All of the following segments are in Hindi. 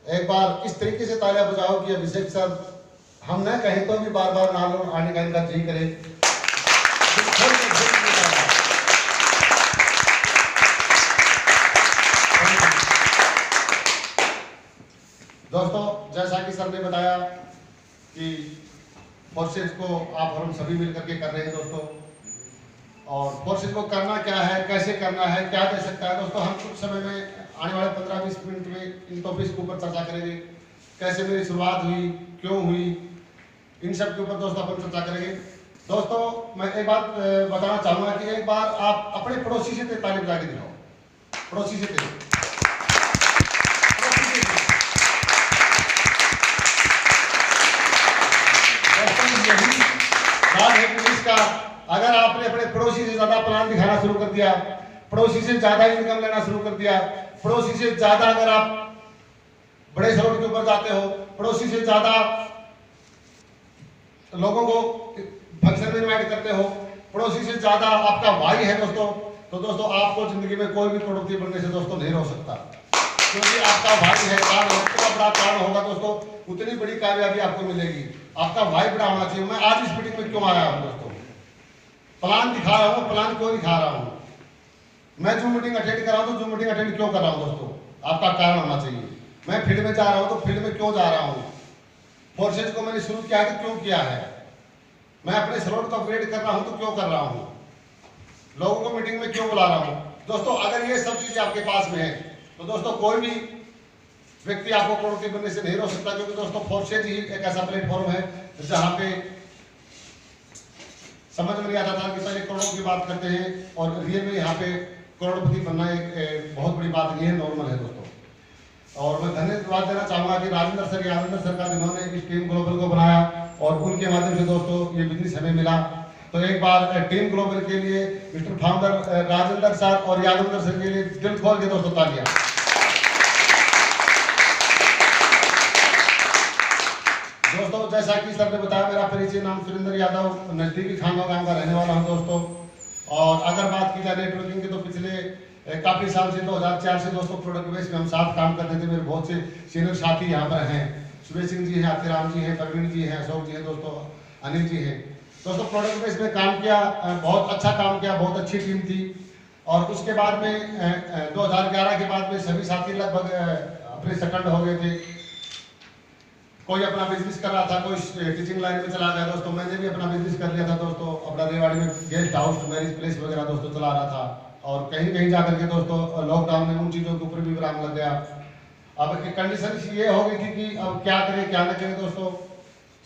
एक बार इस तरीके से तालियां बजाओ कि अभिषेक सर हम न कहें तो भी बार बार नाम आने का इनका जी करे। दोस्तों, जैसा कि सर ने बताया कि फोर्सेज को आप और हम सभी मिलकर के कर रहे हैं दोस्तों, और फोर्सेज को करना क्या है, कैसे करना है, क्या दे सकता है दोस्तों, हम कुछ समय में आने वाले 15-20 मिनट में इन टॉपिक्स के ऊपर चर्चा करेंगे। कैसे मेरी शुरुआत हुई, क्यों हुई, इन सब के ऊपर दोस्तों अपन चर्चा करेंगे। दोस्तों, मैं एक बात बताना चाहूंगा कि एक बार आप अपने पड़ोसी से ताली बजा के दिखाओ, पड़ोसी से यही बात है कि इसका अगर आपने अपने पड़ोसी से ज्यादा प्लान दिखाना शुरू कर दिया, पड़ोसी से ज्यादा इनकम लेना शुरू कर दिया, पड़ोसी से ज्यादा अगर आप बड़े सलोट के ऊपर जाते हो, पड़ोसी से ज्यादा लोगों को फंक्शन में इनवाइट करते हो, पड़ोसी से ज्यादा आपका भाई है दोस्तों, तो दोस्तों आपको जिंदगी में कोई भी करोड़पति बनने से दोस्तों नहीं रोक सकता, क्योंकि आपका भाई है। कारण जितना बड़ा कारण होगा दोस्तों उतनी बड़ी कामयाबी आपको मिलेगी। आपका भाई बड़ा होना चाहिए। मैं आज इस मीटिंग में क्यों आया हूं दोस्तों, प्लान दिखा रहा हूं। प्लान क्यों दिखा रहा हूं, मैं जो मीटिंग अटेंड कर रहा हूं तो जो मीटिंग अटेंड क्यों कर रहा हूं दोस्तों, आपका कारण होना चाहिए। मैं फील्ड में जा रहा हूं तो फील्ड में क्यों जा रहा हूं, फोर्सेज को मैंने शुरू किया है तो क्यों किया है, मैं अपने स्लॉट को अपग्रेड कर रहा हूं तो क्यों कर रहा हूं, लोगों को मीटिंग में क्यों बुला रहा हूं दोस्तों। अगर ये सब चीजें आपके पास में है तो दोस्तों कोई भी व्यक्ति आपको करोड़पति बनने से नहीं रोक सकता, क्योंकि दोस्तों फोर्सेज ही एक ऐसा प्लेटफॉर्म है जहां पे समझ में नहीं आता था कि पहले करोड़ों की बात करते हैं और रियल में यहाँ पे करोड़पति बनना एक बहुत बड़ी बात नहीं है, नॉर्मल है दोस्तों। और मैं धन्यवाद देना चाहूंगा कि राजेंद्र सर का जिन्होंने इस टीम ग्लोबल को बनाया और उनके माध्यम से दोस्तों ये बिजनेस हमें मिला। तो एक बार टीम ग्लोबल के लिए मिस्टर फाउंडर राजेंद्र सर और यादव सर के लिए दिल खोल के दोस्तों तालियां। दोस्तों, जैसा कि सर ने बताया, मेरा परिचय नाम सुरेंद्र यादव, नजदीकी खानवा गांव का रहने वाला हूं दोस्तों। और अगर बात की जाए नेटवर्किंग की तो पिछले काफी साल से 2004 से दोस्तों प्रोडक्ट बेस में हम साथ काम करते थे। मेरे बहुत से सीनियर साथी यहाँ पर हैं, सुरेश सिंह जी हैं, आतिराम जी हैं, प्रवीण जी हैं, अशोक जी हैं दोस्तों, अनिल जी हैं दोस्तों। प्रोडक्ट बेस में काम किया, बहुत अच्छा काम किया, बहुत अच्छी टीम थी। और उसके बाद में 2011 के बाद में सभी साथी लगभग अपने सेकंड हो गए थे। कोई अपना बिजनेस कर रहा था, कोई टीचिंग लाइन में चला गया दोस्तों। मैंने भी अपना बिजनेस कर लिया था दोस्तों, अपना रेवाड़ी में गेस्ट हाउस, मैरिज प्लेस वगैरह दोस्तों चला रहा था। और कहीं कहीं जाकर के दोस्तों लॉकडाउन में उन चीज़ों के ऊपर भी विराम लग गया। अब कंडीशन ये हो गई थी कि अब क्या करें क्या न करें दोस्तों।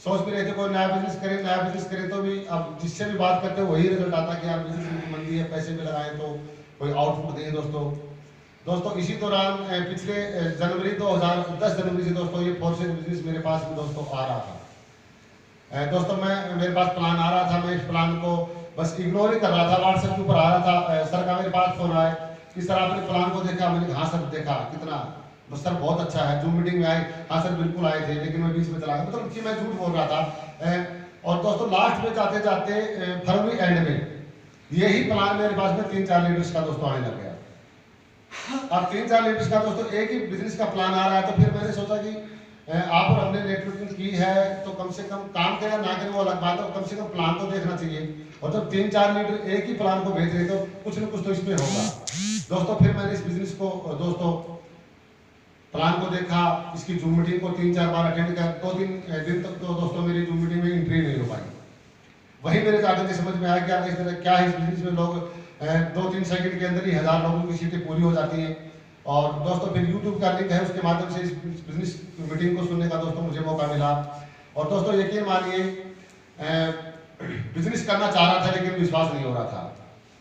सोच भी रहे थे कोई नया बिजनेस करें तो भी अब जिससे भी बात करते वही रिजल्ट आता कि यार बिजनेस में मंदी है, पैसे भी लगाए तो कोई आउटपुट दें दोस्तों। इसी दौरान पिछले जनवरी 2010 जनवरी से दोस्तों ये फोर्सेज बिजनेस मेरे पास भी दोस्तों आ रहा था दोस्तों। मेरे पास प्लान आ रहा था, मैं इस प्लान को बस इग्नोर ही कर रहा था। व्हाट्सएप के ऊपर आ रहा था, सर का मेरे पास फोन आया कि सर आपने प्लान को देखा। मैंने कहा हाँ सर देखा, कितना बस सर बहुत अच्छा है। जूम मीटिंग में आए, हाँ सर बिल्कुल आए थे, लेकिन मैं बीच में चला गया, मतलब कि मैं झूठ बोल रहा था। और दोस्तों लास्ट में जाते जाते फरवरी एंड में यही प्लान मेरे पास में 3-4 लीडर्स का दोस्तों आने लग गया। अब 3-4 लीडर्स का दोस्तों एक ही बिजनेस का प्लान आ रहा है। तो फिर मैंने सोचा कि आप और हमने नेटवर्किंग की है तो कम से कम काम करें ना करें वो अलग बात है, कम से कम प्लान तो देखना चाहिए। और जब 3-4 लीडर एक ही प्लान को भेज रहे तो कुछ न कुछ तो इसमें होगा दोस्तों। फिर मैंने इस बिजनेस को दोस्तों प्लान को देखा, इसकी जूम मीटिंग को 3-4 बार अटेंड कर 2-3 दिन तक तो दोस्तों मेरी जूम मीटिंग में एंट्री नहीं हो पाई। वही मेरे जाकर के समझ में आया कि इस तरह क्या है इस बिजनेस में लोग 2-3 सेकंड के अंदर ही 1000 लोगों की सीटें पूरी हो जाती हैं। और दोस्तों फिर YouTube का लिंक है, उसके माध्यम से इस बिजनेस मीटिंग को सुनने का दोस्तों मुझे मौका मिला। और दोस्तों यकीन मानिए बिजनेस करना चाह रहा था लेकिन विश्वास नहीं हो रहा था,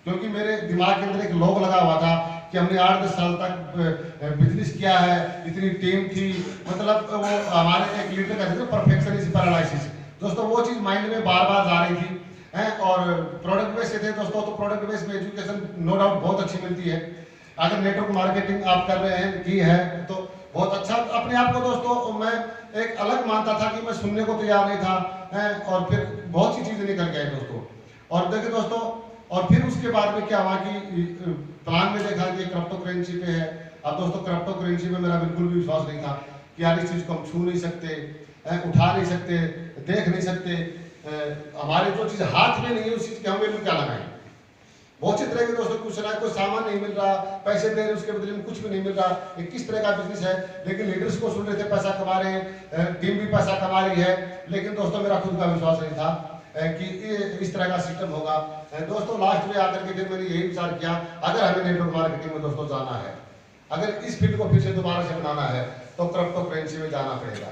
क्योंकि मेरे दिमाग के अंदर एक लोग लगा हुआ था कि हमने 8-10 साल तक बिजनेस किया है, इतनी टीम थी, मतलब वो हमारे एक लीडर कहते थे परफेक्शनिस्ट पैरालिसिस दोस्तों, वो चीज़ माइंड में बार बार जा रही थी। और प्रोडक्ट बेस से थे दोस्तों, तो प्रोडक्ट बेस में एजुकेशन नो डाउट बहुत अच्छी मिलती है। अगर नेटवर्क मार्केटिंग आप कर रहे हैं की है तो बहुत अच्छा। अपने आप को दोस्तों मैं एक अलग मानता था कि मैं सुनने को तैयार नहीं था। और फिर बहुत सी चीज़ें निकल गए दोस्तों। और देखिए दोस्तों, और फिर उसके बाद में क्या हुआ कि प्लान में देखा कि क्रिप्टो करेंसी पे है। अब दोस्तों क्रिप्टो करेंसी में मेरा बिल्कुल भी विश्वास नहीं था। कि यार इस चीज़ को हम छू नहीं सकते, उठा नहीं सकते, देख नहीं सकते, हमारे जो चीज़ हाथ में नहीं है उस चीज़ की हम वैल्यू क्या लगाएं। बहुत सी तरह के दोस्तों कुछ ना कोई सामान नहीं मिल रहा, पैसे दे रहे उसके बदले में कुछ भी नहीं मिल रहा, ये किस तरह का बिजनेस है। लेकिन लीडर्स को सुन रहे थे पैसा कमा रहे हैं, टीम भी पैसा कमा रही है, लेकिन दोस्तों मेरा खुद का विश्वास नहीं था कि इस तरह का सिस्टम होगा। दोस्तों लास्ट में आकर के फिर मैंने यही विचार किया, अगर हमें नेटवर्क मार्केटिंग में दोस्तों जाना है, अगर इस फील्ड को फिर से दोबारा से बनाना है तो क्रिप्टो करेंसी में जाना पड़ेगा।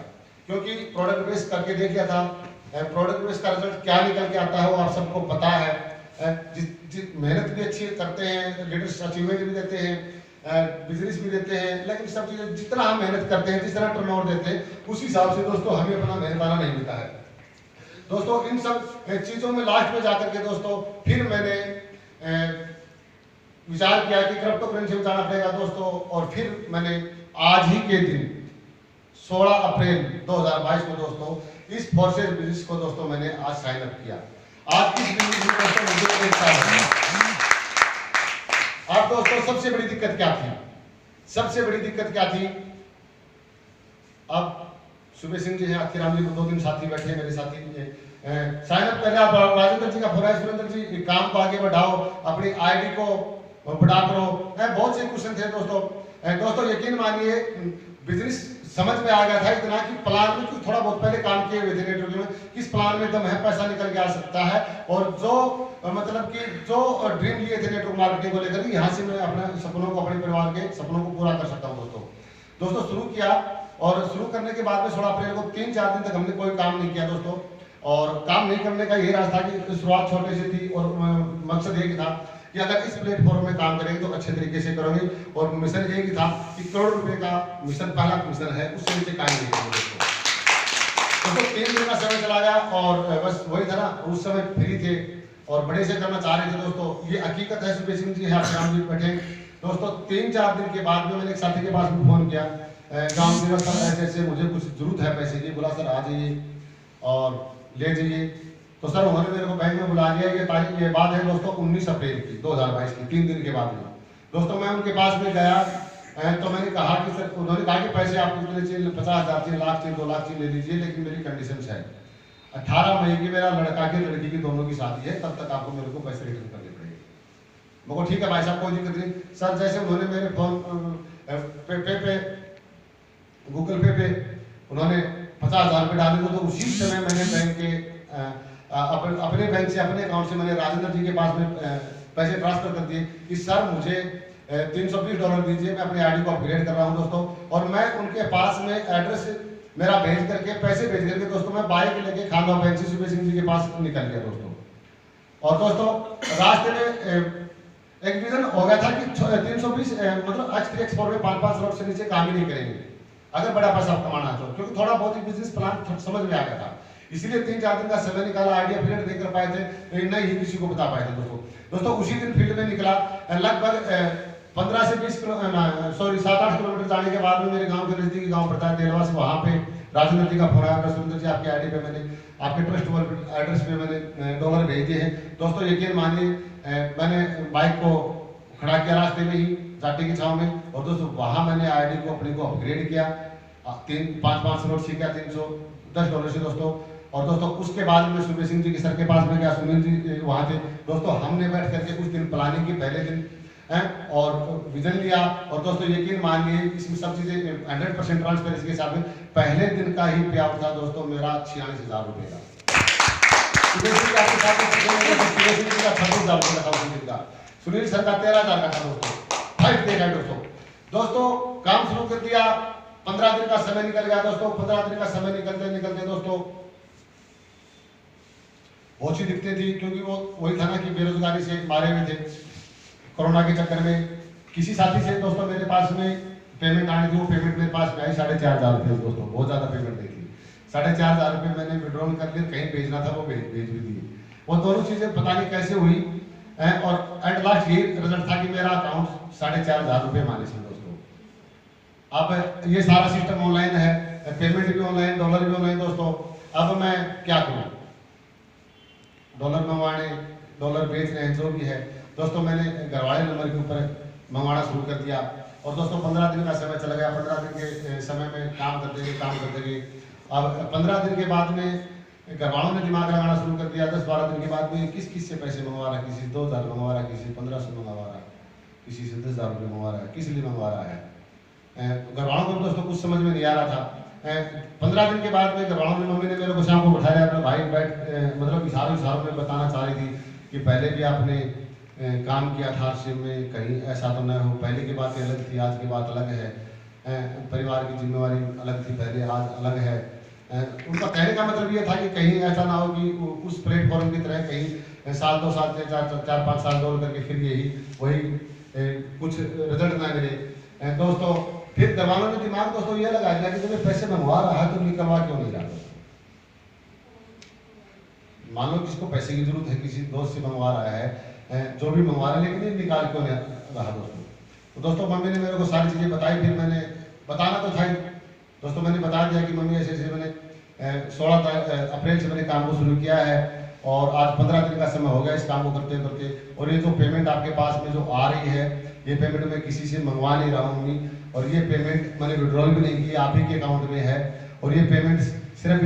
क्योंकि प्रोडक्ट बेस करके देख लिया था, प्रोडक्ट बेस का रिजल्ट क्या निकल के आता है वो आप सबको पता है। मेहनत भी अच्छी करते हैं, लेटेस्ट अचीवमेंट भी देते हैं, बिजनेस भी देते हैं, लेकिन सब चीज़ें जितना हम मेहनत करते हैं, जिस तरह टर्नओवर देते हैं, उस हिसाब से दोस्तों हमें अपना मेहनताना नहीं मिलता है। दोस्तों इन सब चीज़ों में लास्ट में जाकर के दोस्तों फिर मैंने विचार किया कि क्रिप्टो करेंसी में जाना पड़ेगा दोस्तों। और फिर मैंने आज ही के दिन 16 अप्रैल 2022 को दोस्तों इस फोर्सेस बिजनेस को दोस्तों मैंने आज साइन अप किया। आज इस बिजनेस में दोस्तों मुझे 1 साल है। अब दोस्तों सबसे बड़ी दिक्कत क्या थी, सबसे बड़ी दिक्कत क्या थी, अब सुबह सिंह जी हैं, आखिराम जी, 2-3 साथी बैठे हैं मेरे साथी, साइन अप कर रहे आप राजेंद्र जी का फोन है, सुरेंद्र जी काम को आगे बढ़ाओ, अपनी आईडी को बढ़ा करो, बहुत से क्वेश्चन थे दोस्तों। दोस्तों यकीन मानिए बिजनेस समझ में आ गया था इतना कि प्लान में कुछ थोड़ा बहुत पहले काम किए हुए थे नेटवर्क में, किस प्लान में दम है, पैसा निकल के आ सकता है, और जो मतलब कि जो ड्रीम लिए थे नेटवर्क मार्केटिंग को लेकर, यहाँ से मैं अपने सपनों को, अपने परिवार के सपनों को पूरा कर सकता हूँ दोस्तों। शुरू किया, और शुरू करने के बाद में 16 अप्रैल को 3-4 दिन तक हमने कोई काम नहीं किया दोस्तों। और काम नहीं करने का यही राज था कि शुरुआत छोटे से थी, और मकसद एक था कि अगर इस प्लेटफॉर्म में काम करेंगे तो अच्छे तरीके से करेंगे, और मिशन यही था कि करोड़ रुपए का मिशन, पहला मिशन है, उससे नीचे काम नहीं करेंगे दोस्तों। 3 दिन का समय चला गया, और बस वही था ना, उस समय फ्री थे और बड़े से करना चाह रहे थे दोस्तों। ये हकीकत है, सुबह सिंह जी है, राम जी बैठे दोस्तों। 3-4 दिन के बाद में मैंने एक साथी के पास में फोन किया, गाँव में सर ऐसे मुझे कुछ जरूरत है पैसे की, बोला सर आ जाइए और ले जाइए। तो सर उन्होंने मेरे को बैंक में बुला लिया। ये बात है दोस्तों 19 अप्रैल की 2022 की, 3 दिन के बाद में दोस्तों मैं उनके पास में गया, तो मैंने कहा कि सर, उन्होंने कहा कि पैसे आप कितने चाहिए, 50,000 चाहिए, लाख चाहिए, 2 लाख चाहिए, ले लीजिए, लेकिन मेरी कंडीशन है 18 मई की मेरा लड़का की लड़की की दोनों की शादी है, तब तक आपको मेरे को पैसे रिटर्न करने पड़ेंगे। मैं ठीक है भाई साहब, कोई दिक्कत नहीं। सर जैसे उन्होंने मेरे फोन पे गूगल पे उन्होंने 50,000 रुपये डाले, तो उसी समय मैंने बैंक के अपने बैंक से, अपने अकाउंट से मैंने राजेंद्र जी के पास में पैसे ट्रांसफर कर दिए कि सर मुझे $320 दीजिए, मैं अपनी आईडी को अपग्रेड कर रहा हूं दोस्तों। और मैं उनके पास में एड्रेस मेरा भेज करके, पैसे भेज करके दोस्तों मैं बाइक लेके खानवा बैंक से सुबह सिंह जी के पास निकल गया दोस्तों। और दोस्तों रास्ते में एक विजन हो गया था कि 320 मतलब X3 एक्सपोर्ट में 5-5 करोड़ से नीचे काम ही नहीं करेंगे अगर बड़ा पैसा कमाना है तो, क्योंकि थोड़ा बहुत ही बिजनेस प्लान समझ में आ गया था। इसीलिए 3-4 दिन का समय निकाला, आइडिया पीरियड नहीं कर पाए थे, लेकिन नहीं ही किसी को बता पाए थे दोस्तों। उसी दिन फील्ड में निकला, लगभग 15 से 7-8 किलोमीटर जाने के बाद में मेरे गांव के नजदीकी गांव पड़ता है देलवास, वहां पे राजेंद्र जी का फोन आया, सुरेंद्र जी आपकी आईडी पे मैंने, आपके ट्रस्ट एड्रेस पे मैंने डॉलर भेज दिए हैं दोस्तों। यकीन मानिए मैंने बाइक को खड़ा किया रास्ते में ही जाटे की छाव में, और दोस्तों वहां मैंने आईडी को अपनी को अपग्रेड किया, 5-5 नोट सीखा $310 से दोस्तों। और दोस्तों उसके बाद में सुबह सिंह जी के सर के पास में गया, सुनील जी वहां थे दोस्तों। हमने बैठ करके कुछ दिन प्लानिंग की, पहले दिन और विजन लिया, और दोस्तों यकीन मानिए इसमें सब चीजें 100% ट्रांसपेरेंसी के साथ में पहले दिन का ही पे आउट था दोस्तों मेरा 46,000 रुपए का। सुनील सर का 36,000 रुपए का, सुनील सर का 13,000 का था दोस्तों। 5 डे का दोस्तों काम शुरू कर दिया। 15 दिन का समय निकल गया दोस्तों। 15 दिन का समय निकलते दोस्तों बहुत सी दिक्कतें थी, क्योंकि वो वही था ना कि बेरोजगारी से मारे हुए थे। कोरोना के चक्कर में किसी साथी से दोस्तों मेरे पास में पेमेंट आनी थी, वो पेमेंट मेरे पास में आई 4,500 रुपये दोस्तों, बहुत ज्यादा पेमेंट नहीं थी। 4,500 रुपये मैंने विड्रॉल कर लिए, कहीं भेजना था वो भेज भी दिए। वो दोनों चीजें पता नहीं कैसे हुई, और एट लास्ट ये रिजल्ट था कि मेरा अकाउंट 4,500 रुपये माइनस में दोस्तों। अब ये सारा सिस्टम ऑनलाइन है, पेमेंट भी ऑनलाइन, डॉलर भी ऑनलाइन दोस्तों। अब मैं क्या करूं, डॉलर मंगवाने, डॉलर बेच रहे हैं, जो भी है दोस्तों। मैंने घर वाले नंबर के ऊपर मंगवाना शुरू कर दिया। और दोस्तों 15 दिन का समय चला गया। 15 दिन के समय में काम करते गए। अब 15 दिन के बाद में घर वालों ने दिमाग लगाना शुरू कर दिया। 10-12 दिन के बाद में किस से पैसे मंगवा रहा है, किसी 2000 मंगवा रहा है, किसी 1500 मंगवा रहा है, किसी से 10,000 रुपये मंगवा रहा है, किस लिए मंगवा रहा है। घर वालों को दोस्तों कुछ समझ में नहीं आ रहा था। 15 दिन के बाद में घर वालों ने, मम्मी ने मेरे को शाम को बैठाया, अपने भाई बैठ मतलब इशारों में बताना चाह रही थी कि पहले भी आपने काम किया था आरसीएम में, कहीं ऐसा तो न हो। पहले की बात अलग थी, आज की बात अलग है। परिवार की जिम्मेवारी अलग थी पहले, आज अलग है। उनका कहने का मतलब ये था कि कहीं ऐसा ना हो कि उस प्लेटफॉर्म की तरह कहीं साल 2 साल से 4-5 साल दौड़ करके फिर यही वही कुछ रिजल्ट ना मिले। दोस्तों फिर घर वालों ने दिमाग दोस्तों ये लगा दिया कि तुम्हें पैसे मंगवा रहा है तो निकलवा क्यों नहीं रहा। मान लो किसको पैसे की जरूरत है, किसी दोस्त से मंगवा रहा है, जो भी मंगवा रहा है, लेकिन ये निकाल क्यों नहीं रहा दोस्तों। तो दोस्तों मम्मी ने मेरे को सारी चीज़ें बताई। फिर मैंने बताना तो था ही दोस्तों, मैंने बता दिया कि मम्मी ऐसे मैंने 16 अप्रैल से मैंने काम को शुरू किया है और आज 15 दिन का समय हो गया इस काम को करते करते। और ये जो पेमेंट आपके पास में जो आ रही है, ये पेमेंट मैं किसी से मंगवा नहीं रहा हूँ और ये पेमेंट मैंने विड्रॉल भी नहीं की, आप ही के अकाउंट में है। और ये पेमेंट सिर्फ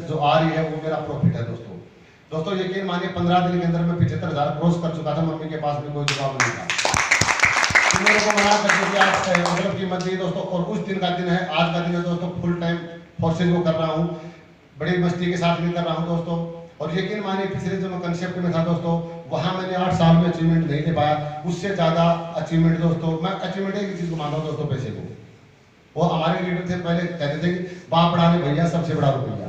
जो आ रही है वो मेरा प्रॉफिट है दोस्तों यकीन मानिए 15 दिन के अंदर मैं 75,000 क्रॉस कर चुका था। मम्मी के पास में कोई जवाब नहीं था। तो मेरे को मना करके कि आप मतलब की मत दी दोस्तों। और उस दिन का दिन है, आज का दिन है दोस्तों। फुल टाइम फोर्सेज को कर रहा हूँ, बड़ी मस्ती के साथ भी कर रहा हूँ दोस्तों। और यकीन मानिए पिछले जो मैं कंसेप्ट में था दोस्तों, वहाँ मैंने 8 साल में अचीवमेंट नहीं ले पाया। उससे ज़्यादा अचीवमेंट दोस्तों, मैं अचीवमेंट एक चीज़ को मानता हूँ दोस्तों, पैसे को। वो हमारे लीडर थे पहले, कहते थे कि बाप बढ़ाने भैया सबसे बड़ा रुपया,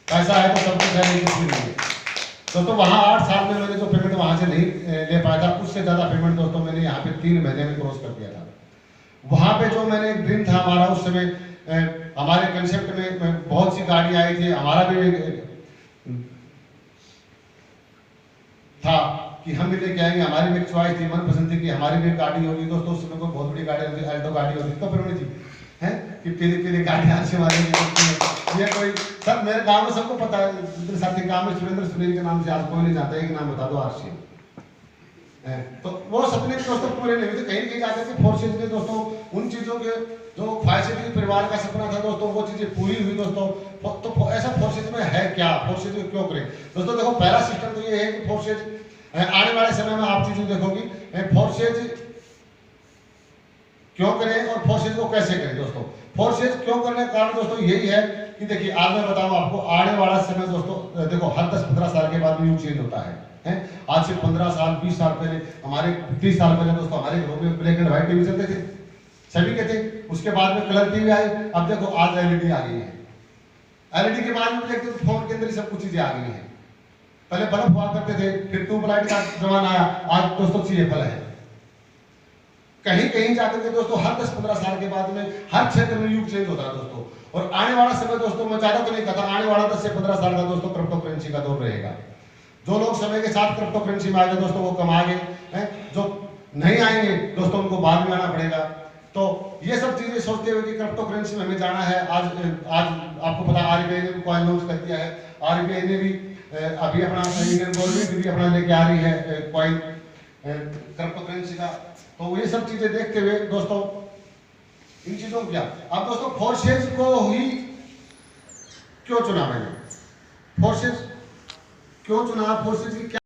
पैसा है तो सब कुछ है, नहीं कुछ भी नहीं है। दोस्तों वहाँ 8 साल में मैंने जो पेमेंट वहाँ से नहीं ले पाया था, उससे ज़्यादा पेमेंट दोस्तों मैंने यहाँ पे 3 महीने में क्रॉस कर दिया था। वहाँ पे जो मैंने एक ड्रीम था हमारा, उस समय हमारे कंसेप्ट में बहुत सी गाड़ी आई थी। हमारा भी था कि हम भी लेके आएंगे, हमारी भी एक चॉइस थी, मनपसंद थी कि हमारी भी गाड़ी होगी दोस्तों। उस समय कोई बहुत बड़ी गाड़ी होती, अल्टो गाड़ी होती तो फिर थी है कि पीली गाड़ी हाथ से मारेंगे। ये कोई सब मेरे गांव में सबको पता है। साथी गांव में सुरेंद्र के नाम से आज कोई नहीं जाता, एक नाम बता दो आरसीएम। तो वो सपने दोस्तों पूरे नहीं हुए थे। कहीं जाते थे फोर्सेज में दोस्तों, उन चीज़ों के जो ख्वाहिशें थी, परिवार का सपना था दोस्तों, वो चीज़ें पूरी हुई दोस्तों। तो ऐसा फोर्सेज में है क्या, फोर्सेज में क्यों करें दोस्तों। देखो पहला सिस्टम तो ये है कि फोर्सेज आने वाले समय में आप चीज़ें देखोगी, फोर्सेज क्यों करें और फोर्सेज को कैसे करें दोस्तों। फोर्सेज क्यों करने का कारण दोस्तों यही है कि देखिए आज मैं बताऊं आपको, आने वाला समय दोस्तों देखो हर 10-15 साल के बाद न्यू चेंज होता है। आज से 15 साल 20 साल पहले, हमारे 30 साल पहले दोस्तों हमारे घरों में ब्लैक एंड व्हाइट टीवी चलते थे, सभी के थे। उसके बाद में कलर टीवी आई, अब देखो आज एलईडी आ गई है। एलईडी के बाद में देखते तो फोन के अंदर ही सब कुछ चीजें आ गई हैं। पहले बल्ब हुआ करते थे, फिर ट्यूबलाइट का जमाना आया, आज दोस्तों CFL है। कहीं जाकर के दोस्तों हर 10-15 साल के बाद में हर क्षेत्र में युग चेंज होता है दोस्तों। और आने वाला समय दोस्तों, मैं ज्यादा तो नहीं कहता, आने वाला 10 से 15 साल का दोस्तों क्रिप्टो करेंसी का दौर रहेगा। जो लोग समय के साथ क्रिप्टो करेंसी में आएंगे दोस्तों वो कमा गए हैं, जो नहीं आएंगे दोस्तों उनको बाद में आना पड़ेगा। तो ये सब चीजें सोचते हुए कि क्रिप्टो करेंसी में हमें जाना है। आज आपको पता RBI ने भी कॉइन लॉन्च कर दिया है। RBI ने भी अभी अपना, इंडियन गवर्नमेंट भी अपना लेके आ रही है कॉइन क्रिप्टो करेंसी का। तो ये सब चीजें देखते हुए दोस्तों इन चीजों को क्या, अब दोस्तों फोर्सेज को ही क्यों चुना मैंने, फोर्सेज क्यों चुना, फोर्सेज की क्या